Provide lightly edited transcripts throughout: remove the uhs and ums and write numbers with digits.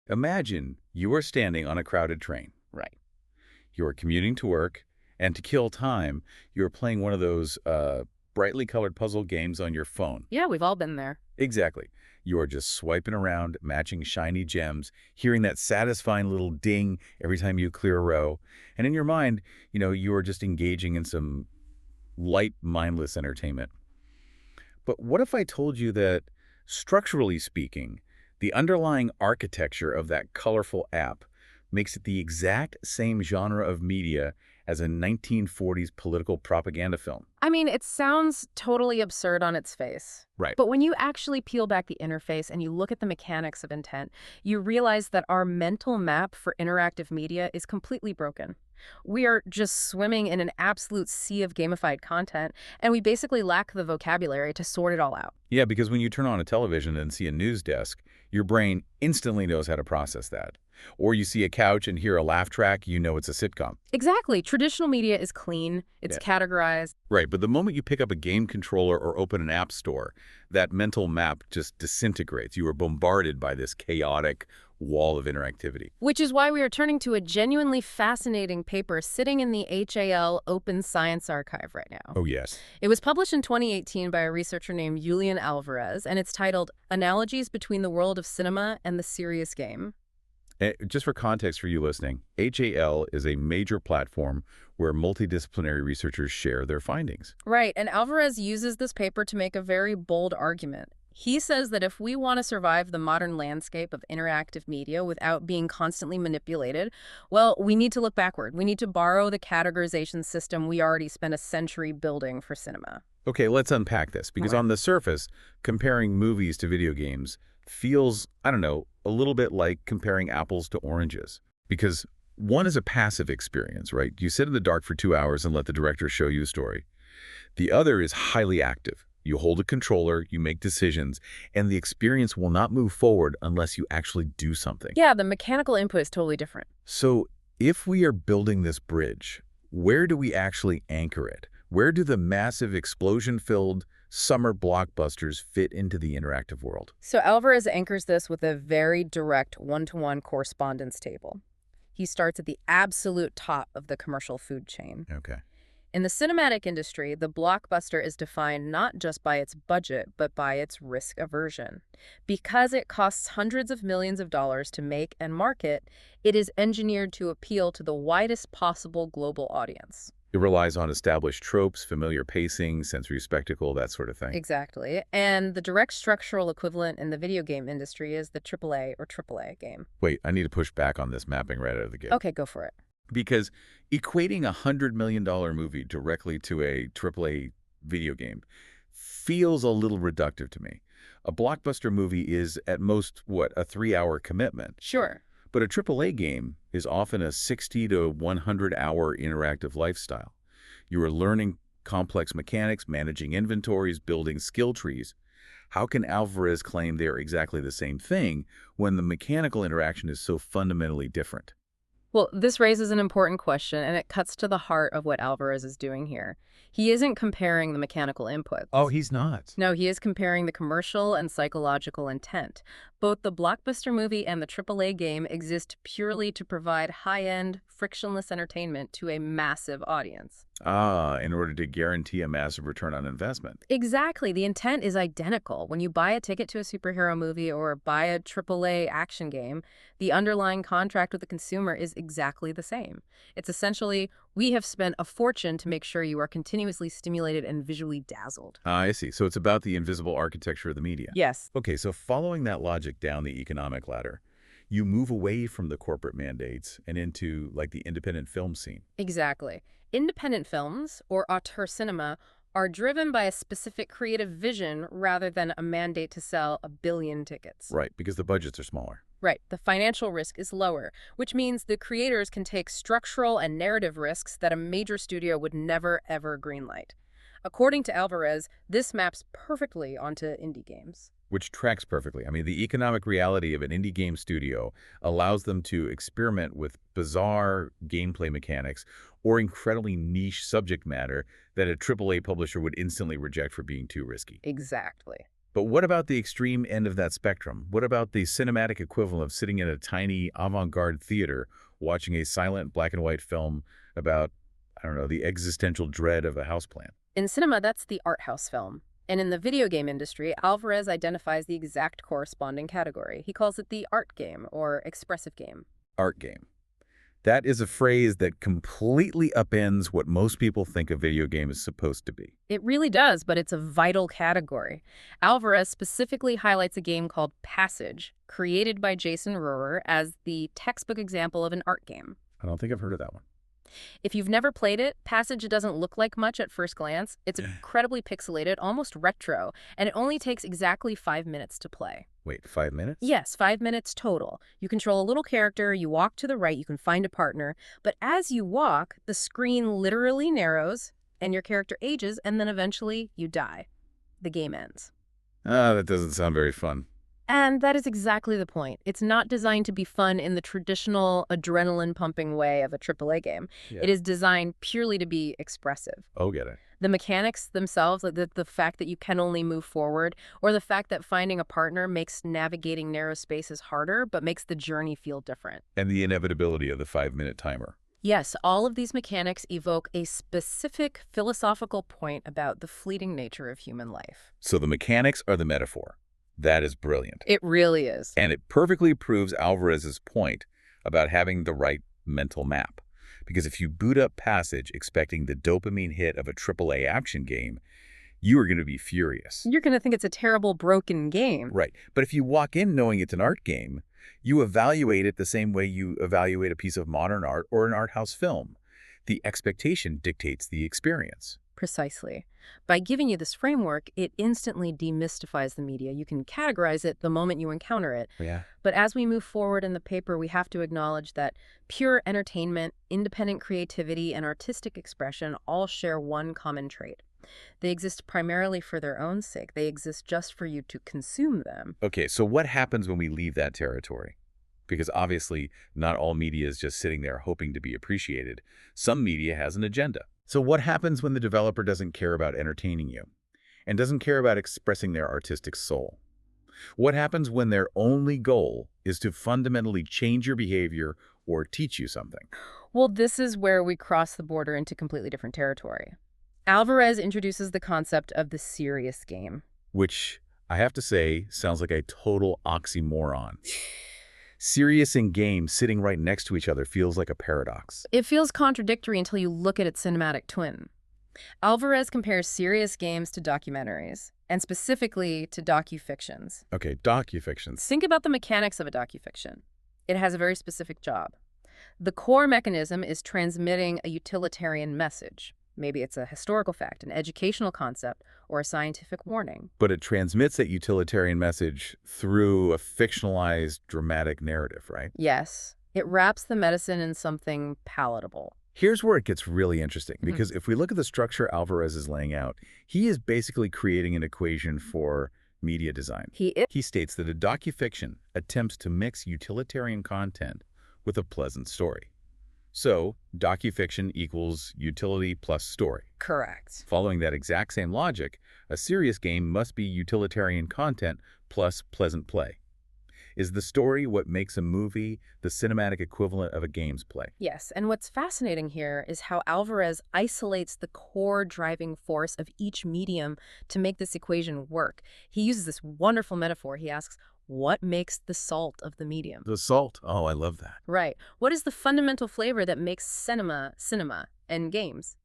Imagine you are standing on a crowded train. Right. You are commuting to work, and to kill time, you're playing one of those brightly colored puzzle games on your phone. Yeah, we've all been there. Exactly. You are just swiping around, matching shiny gems, hearing that satisfying little ding every time you clear a row. And in your mind, you are just engaging in some light, mindless entertainment. But what if I told you that, structurally speaking, the underlying architecture of that colorful app makes it the exact same genre of media as a 1940s political propaganda film? I mean, it sounds totally absurd on its face. Right. But when you actually peel back the interface and you look at the mechanics of intent, you realize that our mental map for interactive media is completely broken. We are just swimming in an absolute sea of gamified content, and we basically lack the vocabulary to sort it all out. Yeah, because when you turn on a television and see a news desk, your brain instantly knows how to process that. Or you see a couch and hear a laugh track, you know it's a sitcom. Exactly. Traditional media is clean, it's Yeah. categorized. Right, but the moment you pick up a game controller or open an app store, that mental map just disintegrates. You are bombarded by this chaotic wall of interactivity. Which is why we are turning to a genuinely fascinating paper sitting in the HAL Open Science Archive right now. Oh, yes. It was published in 2018 by a researcher named Julian Alvarez, and it's titled Analogies Between the World of Cinema and the Serious Game. Just for context for you listening, HAL is a major platform where multidisciplinary researchers share their findings. Right, and Alvarez uses this paper to make a very bold argument. He says that if we want to survive the modern landscape of interactive media without being constantly manipulated, well, we need to look backward. We need to borrow the categorization system we already spent a century building for cinema. Okay, let's unpack this, because Right. on the surface, comparing movies to video games feels, I don't know, a little bit like comparing apples to oranges. Because one is a passive experience, right? You sit in the dark for 2 hours and let the director show you a story. The other is highly active. You hold a controller, you make decisions, and the experience will not move forward unless you actually do something. Yeah, the mechanical input is totally different. So if we are building this bridge, where do we actually anchor it? Where do the massive explosion-filled summer blockbusters fit into the interactive world? So Alvarez anchors this with a very direct one-to-one correspondence table. He starts at the absolute top of the commercial food chain. Okay. In the cinematic industry, the blockbuster is defined not just by its budget, but by its risk aversion. Because it costs hundreds of millions of dollars to make and market, it is engineered to appeal to the widest possible global audience. It relies on established tropes, familiar pacing, sensory spectacle, that sort of thing. Exactly. And the direct structural equivalent in the video game industry is the AAA or AAA game. Wait, I need to push back on this mapping right out of the gate. Okay, go for it. Because equating a $100 million movie directly to a AAA video game feels a little reductive to me. A blockbuster movie is, at most, what, a 3-hour commitment. Sure. But a AAA game is often a 60 to 100-hour interactive lifestyle. You are learning complex mechanics, managing inventories, building skill trees. How can Alvarez claim they're exactly the same thing when the mechanical interaction is so fundamentally different? Well, this raises an important question, and it cuts to the heart of what Alvarez is doing here. He isn't comparing the mechanical inputs. Oh, he's not. No, he is comparing the commercial and psychological intent. Both the blockbuster movie and the AAA game exist purely to provide high-end, frictionless entertainment to a massive audience. Ah, in order to guarantee a massive return on investment. Exactly. The intent is identical. When you buy a ticket to a superhero movie or buy a AAA action game, the underlying contract with the consumer is exactly the same. It's essentially, we have spent a fortune to make sure you are continuously stimulated and visually dazzled. Ah, I see. So it's about the invisible architecture of the media. Yes. Okay, so following that logic down the economic ladder, you move away from the corporate mandates and into, like, the independent film scene. Exactly. Independent films, or auteur cinema, are driven by a specific creative vision rather than a mandate to sell 1 billion tickets. Right, because the budgets are smaller. Right. The financial risk is lower, which means the creators can take structural and narrative risks that a major studio would never, ever greenlight. According to Alvarez, this maps perfectly onto indie games. Which tracks perfectly. I mean, the economic reality of an indie game studio allows them to experiment with bizarre gameplay mechanics or incredibly niche subject matter that a AAA publisher would instantly reject for being too risky. Exactly. But what about the extreme end of that spectrum? What about the cinematic equivalent of sitting in a tiny avant-garde theater watching a silent black and white film about, I don't know, the existential dread of a houseplant? In cinema, that's the art house film. And in the video game industry, Alvarez identifies the exact corresponding category. He calls it the art game or expressive game. Art game. That is a phrase that completely upends what most people think a video game is supposed to be. It really does, but it's a vital category. Alvarez specifically highlights a game called Passage, created by Jason Rohrer, as the textbook example of an art game. I don't think I've heard of that one. If you've never played it, Passage doesn't look like much at first glance. It's incredibly pixelated, almost retro, and it only takes exactly 5 minutes to play. Wait, 5 minutes? Yes, 5 minutes total. You control a little character, you walk to the right, you can find a partner, but as you walk, the screen literally narrows, and your character ages, and then eventually you die. The game ends. Ah, that doesn't sound very fun. And that is exactly the point. It's not designed to be fun in the traditional adrenaline-pumping way of a AAA game. Yeah. It is designed purely to be expressive. Oh, get it. The mechanics themselves, like the fact that you can only move forward, or the fact that finding a partner makes navigating narrow spaces harder, but makes the journey feel different. And the inevitability of the 5-minute timer. Yes, all of these mechanics evoke a specific philosophical point about the fleeting nature of human life. So the mechanics are the metaphor. That is brilliant. It really is. And it perfectly proves Alvarez's point about having the right mental map. Because if you boot up Passage expecting the dopamine hit of a AAA action game, you are going to be furious. You're going to think it's a terrible, broken game. Right. But if you walk in knowing it's an art game, you evaluate it the same way you evaluate a piece of modern art or an art house film. The expectation dictates the experience. Precisely. By giving you this framework, it instantly demystifies the media. You can categorize it the moment you encounter it. Yeah. But as we move forward in the paper, we have to acknowledge that pure entertainment, independent creativity, and artistic expression all share one common trait. They exist primarily for their own sake. They exist just for you to consume them. Okay, so what happens when we leave that territory? Because obviously, not all media is just sitting there hoping to be appreciated. Some media has an agenda. So what happens when the developer doesn't care about entertaining you and doesn't care about expressing their artistic soul? What happens when their only goal is to fundamentally change your behavior or teach you something? Well, this is where we cross the border into completely different territory. Alvarez introduces the concept of the serious game. Which, I have to say, sounds like a total oxymoron. Serious and game sitting right next to each other feels like a paradox. It feels contradictory until you look at its cinematic twin. Alvarez compares serious games to documentaries, and specifically to docufictions. Okay, docufictions. Think about the mechanics of a docufiction. It has a very specific job. The core mechanism is transmitting a utilitarian message. Maybe it's a historical fact, an educational concept, or a scientific warning. But it transmits that utilitarian message through a fictionalized dramatic narrative, right? Yes, it wraps the medicine in something palatable. Here's where it gets really interesting, because if we look at the structure Alvarez is laying out, he is basically creating an equation for media design. He states that a docufiction attempts to mix utilitarian content with a pleasant story. So, docufiction equals utility plus story. Correct. Following that exact same logic, a serious game must be utilitarian content plus pleasant play. Is the story what makes a movie the cinematic equivalent of a game's play? Yes, and what's fascinating here is how Alvarez isolates the core driving force of each medium to make this equation work. He uses this wonderful metaphor. He asks, what makes the salt of the medium? The salt. Oh, I love that. Right. What is the fundamental flavor that makes cinema, and games?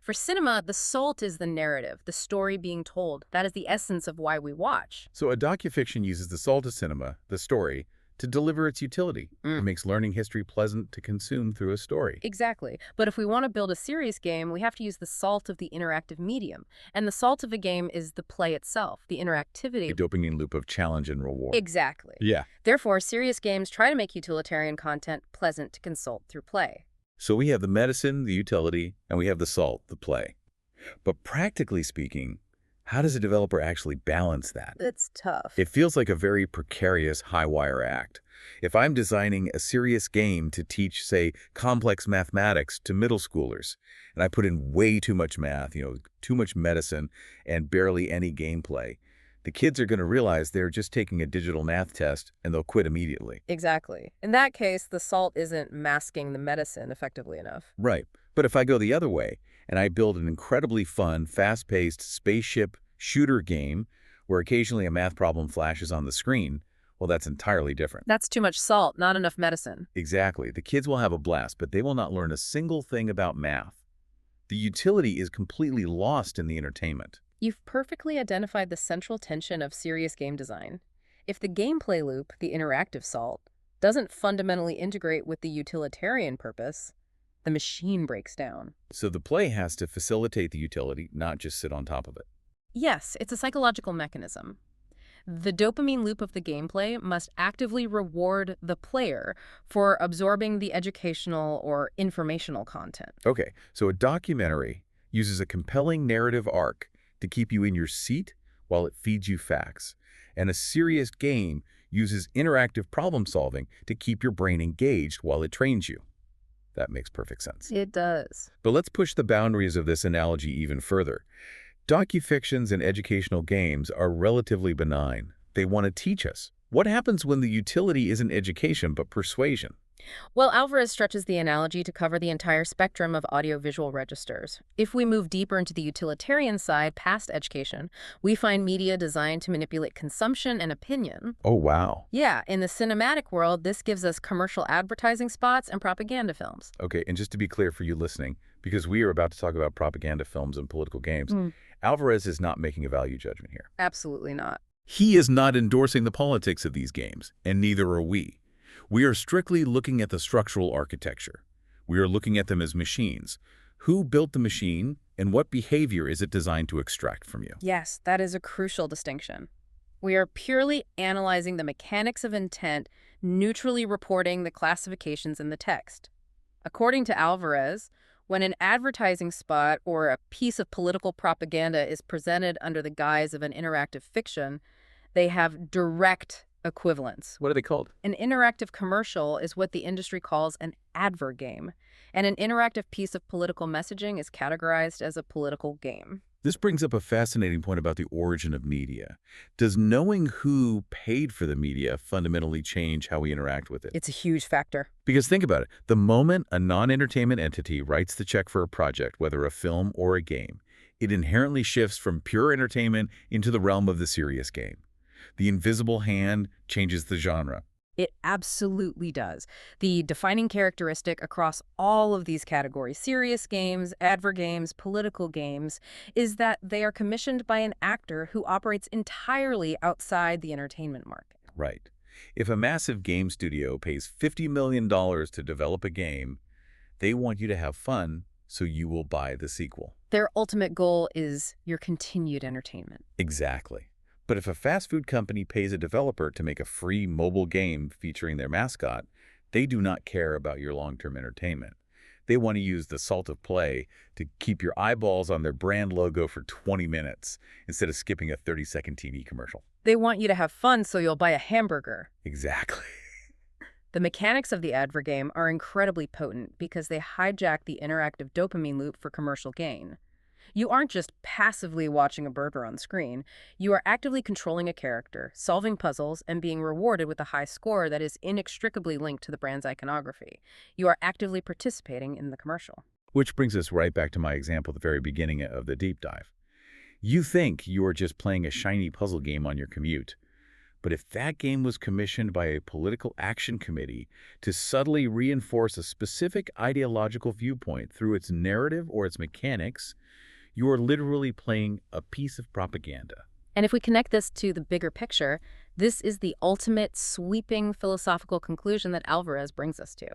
For cinema, the salt is the narrative, the story being told. That is the essence of why we watch. So a docufiction uses the salt of cinema, the story, to deliver its utility. It makes learning history pleasant to consume through a story. Exactly. But if we want to build a serious game, we have to use the salt of the interactive medium. And the salt of a game is the play itself, the interactivity. A dopamine loop of challenge and reward. Exactly. Yeah. Therefore, serious games try to make utilitarian content pleasant to consult through play. So we have the medicine, the utility, and we have the salt, the play. But practically speaking, how does a developer actually balance that? It's tough. It feels like a very precarious high-wire act. If I'm designing a serious game to teach, say, complex mathematics to middle schoolers, and I put in way too much math, too much medicine, and barely any gameplay, The kids are going to realize they're just taking a digital math test and they'll quit immediately. Exactly. In that case, the salt isn't masking the medicine effectively enough. Right. But if I go the other way and I build an incredibly fun, fast-paced spaceship shooter game where occasionally a math problem flashes on the screen, well, that's entirely different. That's too much salt, not enough medicine. Exactly. The kids will have a blast, but they will not learn a single thing about math. The utility is completely lost in the entertainment. You've perfectly identified the central tension of serious game design. If the gameplay loop, the interactive salt, doesn't fundamentally integrate with the utilitarian purpose, the machine breaks down. So the play has to facilitate the utility, not just sit on top of it. Yes, it's a psychological mechanism. The dopamine loop of the gameplay must actively reward the player for absorbing the educational or informational content. Okay, so a documentary uses a compelling narrative arc to keep you in your seat while it feeds you facts. And a serious game uses interactive problem solving to keep your brain engaged while it trains you. That makes perfect sense. It does. But let's push the boundaries of this analogy even further. Docufictions and educational games are relatively benign. They want to teach us. What happens when the utility isn't education but persuasion? Well, Alvarez stretches the analogy to cover the entire spectrum of audiovisual registers. If we move deeper into the utilitarian side, past education, we find media designed to manipulate consumption and opinion. Oh, wow. Yeah, in the cinematic world, this gives us commercial advertising spots and propaganda films. Okay, and just to be clear for you listening, because we are about to talk about propaganda films and political games, Alvarez is not making a value judgment here. Absolutely not. He is not endorsing the politics of these games, and neither are we. We are strictly looking at the structural architecture. We are looking at them as machines. Who built the machine, and what behavior is it designed to extract from you? Yes, that is a crucial distinction. We are purely analyzing the mechanics of intent, neutrally reporting the classifications in the text. According to Alvarez, when an advertising spot or a piece of political propaganda is presented under the guise of an interactive fiction, they have direct equivalence. What are they called? An interactive commercial is what the industry calls an advergame, and an interactive piece of political messaging is categorized as a political game. This brings up a fascinating point about the origin of media. Does knowing who paid for the media fundamentally change how we interact with it? It's a huge factor. Because think about it. The moment a non-entertainment entity writes the check for a project, whether a film or a game, it inherently shifts from pure entertainment into the realm of the serious game. The invisible hand changes the genre. It absolutely does. The defining characteristic across all of these categories, serious games, advergames, political games, is that they are commissioned by an actor who operates entirely outside the entertainment market. Right. If a massive game studio pays $50 million to develop a game, they want you to have fun, so you will buy the sequel. Their ultimate goal is your continued entertainment. Exactly. But if a fast food company pays a developer to make a free mobile game featuring their mascot, they do not care about your long-term entertainment. They want to use the salt of play to keep your eyeballs on their brand logo for 20 minutes instead of skipping a 30-second TV commercial. They want you to have fun, so you'll buy a hamburger. Exactly. The mechanics of the advergame are incredibly potent because they hijack the interactive dopamine loop for commercial gain. You aren't just passively watching a burger on screen. You are actively controlling a character, solving puzzles, and being rewarded with a high score that is inextricably linked to the brand's iconography. You are actively participating in the commercial. Which brings us right back to my example at the very beginning of the deep dive. You think you are just playing a shiny puzzle game on your commute. But if that game was commissioned by a political action committee to subtly reinforce a specific ideological viewpoint through its narrative or its mechanics, you are literally playing a piece of propaganda. And if we connect this to the bigger picture, this is the ultimate sweeping philosophical conclusion that Alvarez brings us to.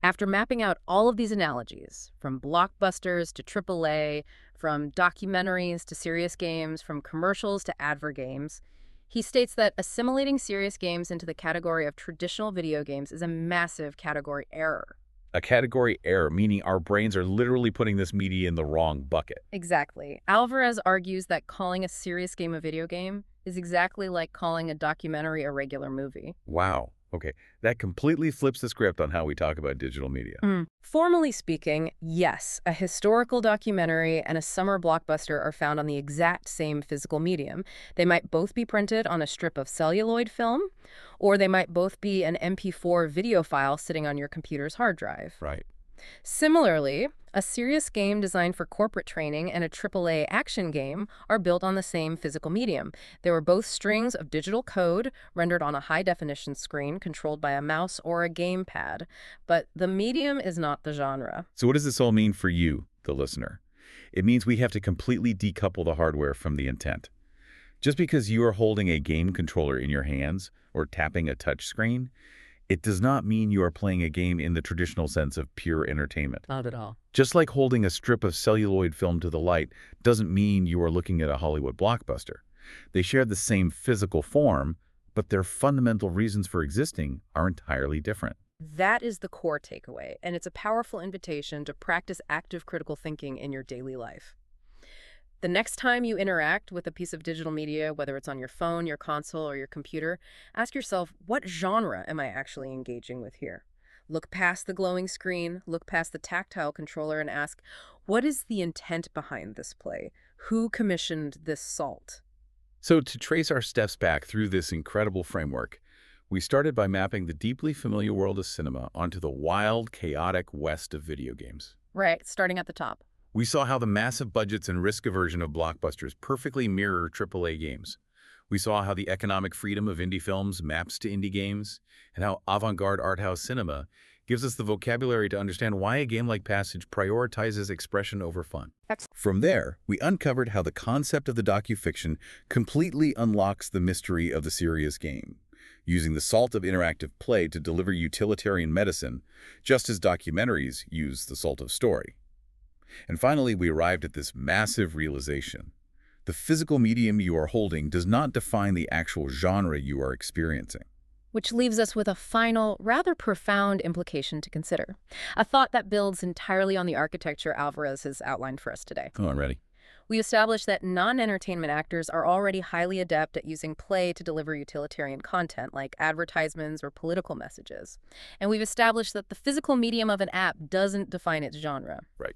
After mapping out all of these analogies, from blockbusters to AAA, from documentaries to serious games, from commercials to advergames, he states that assimilating serious games into the category of traditional video games is a massive category error. A category error, meaning our brains are literally putting this media in the wrong bucket. Exactly. Alvarez argues that calling a serious game a video game is exactly like calling a documentary a regular movie. Wow. Okay, that completely flips the script on how we talk about digital media. Formally speaking, yes, a historical documentary and a summer blockbuster are found on the exact same physical medium. They might both be printed on a strip of celluloid film, or they might both be an MP4 video file sitting on your computer's hard drive. Right. Similarly, a serious game designed for corporate training and a AAA action game are built on the same physical medium. They were both strings of digital code rendered on a high-definition screen controlled by a mouse or a gamepad. But the medium is not the genre. So what does this all mean for you, the listener? It means we have to completely decouple the hardware from the intent. Just because you are holding a game controller in your hands or tapping a touch screen, it does not mean you are playing a game in the traditional sense of pure entertainment. Not at all. Just like holding a strip of celluloid film to the light doesn't mean you are looking at a Hollywood blockbuster. They share the same physical form, but their fundamental reasons for existing are entirely different. That is the core takeaway, and it's a powerful invitation to practice active critical thinking in your daily life. The next time you interact with a piece of digital media, whether it's on your phone, your console, or your computer, ask yourself, what genre am I actually engaging with here? Look past the glowing screen, look past the tactile controller, and ask, what is the intent behind this play? Who commissioned this salt? So to trace our steps back through this incredible framework, we started by mapping the deeply familiar world of cinema onto the wild, chaotic west of video games. Right, starting at the top. We saw how the massive budgets and risk aversion of blockbusters perfectly mirror AAA games. We saw how the economic freedom of indie films maps to indie games, and how avant-garde art house cinema gives us the vocabulary to understand why a game like Passage prioritizes expression over fun. From there, we uncovered how the concept of the docufiction completely unlocks the mystery of the serious game, using the salt of interactive play to deliver utilitarian medicine, just as documentaries use the salt of story. And finally, we arrived at this massive realization. The physical medium you are holding does not define the actual genre you are experiencing. Which leaves us with a final, rather profound implication to consider. A thought that builds entirely on the architecture Alvarez has outlined for us today. Oh, I'm ready. We established that non-entertainment actors are already highly adept at using play to deliver utilitarian content, like advertisements or political messages. And we've established that the physical medium of an app doesn't define its genre. Right.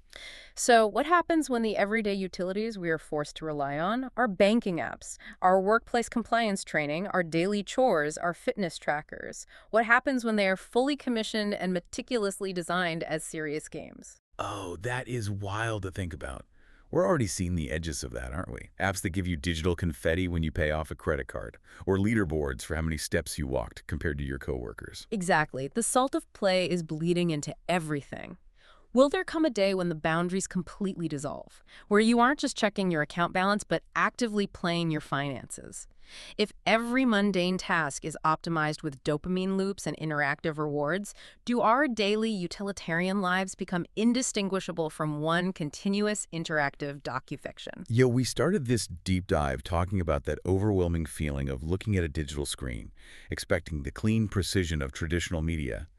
So what happens when the everyday utilities we are forced to rely on are banking apps, our workplace compliance training, our daily chores, our fitness trackers? What happens when they are fully commissioned and meticulously designed as serious games? Oh, that is wild to think about. We're already seeing the edges of that, aren't we? Apps that give you digital confetti when you pay off a credit card, or leaderboards for how many steps you walked compared to your coworkers. Exactly. The salt of play is bleeding into everything. Will there come a day when the boundaries completely dissolve, where you aren't just checking your account balance, but actively playing your finances? If every mundane task is optimized with dopamine loops and interactive rewards, do our daily utilitarian lives become indistinguishable from one continuous interactive docufiction? Yo, we started this deep dive talking about that overwhelming feeling of looking at a digital screen, expecting the clean precision of traditional media,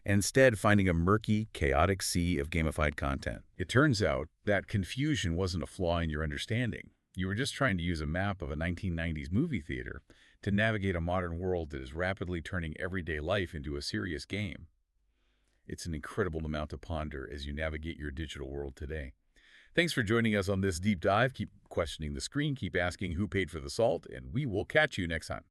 and instead finding a murky, chaotic sea of gamified content. It turns out that confusion wasn't a flaw in your understanding. You were just trying to use a map of a 1990s movie theater to navigate a modern world that is rapidly turning everyday life into a serious game. It's an incredible amount to ponder as you navigate your digital world today. Thanks for joining us on this deep dive. Keep questioning the screen, keep asking who paid for the salt, and we will catch you next time.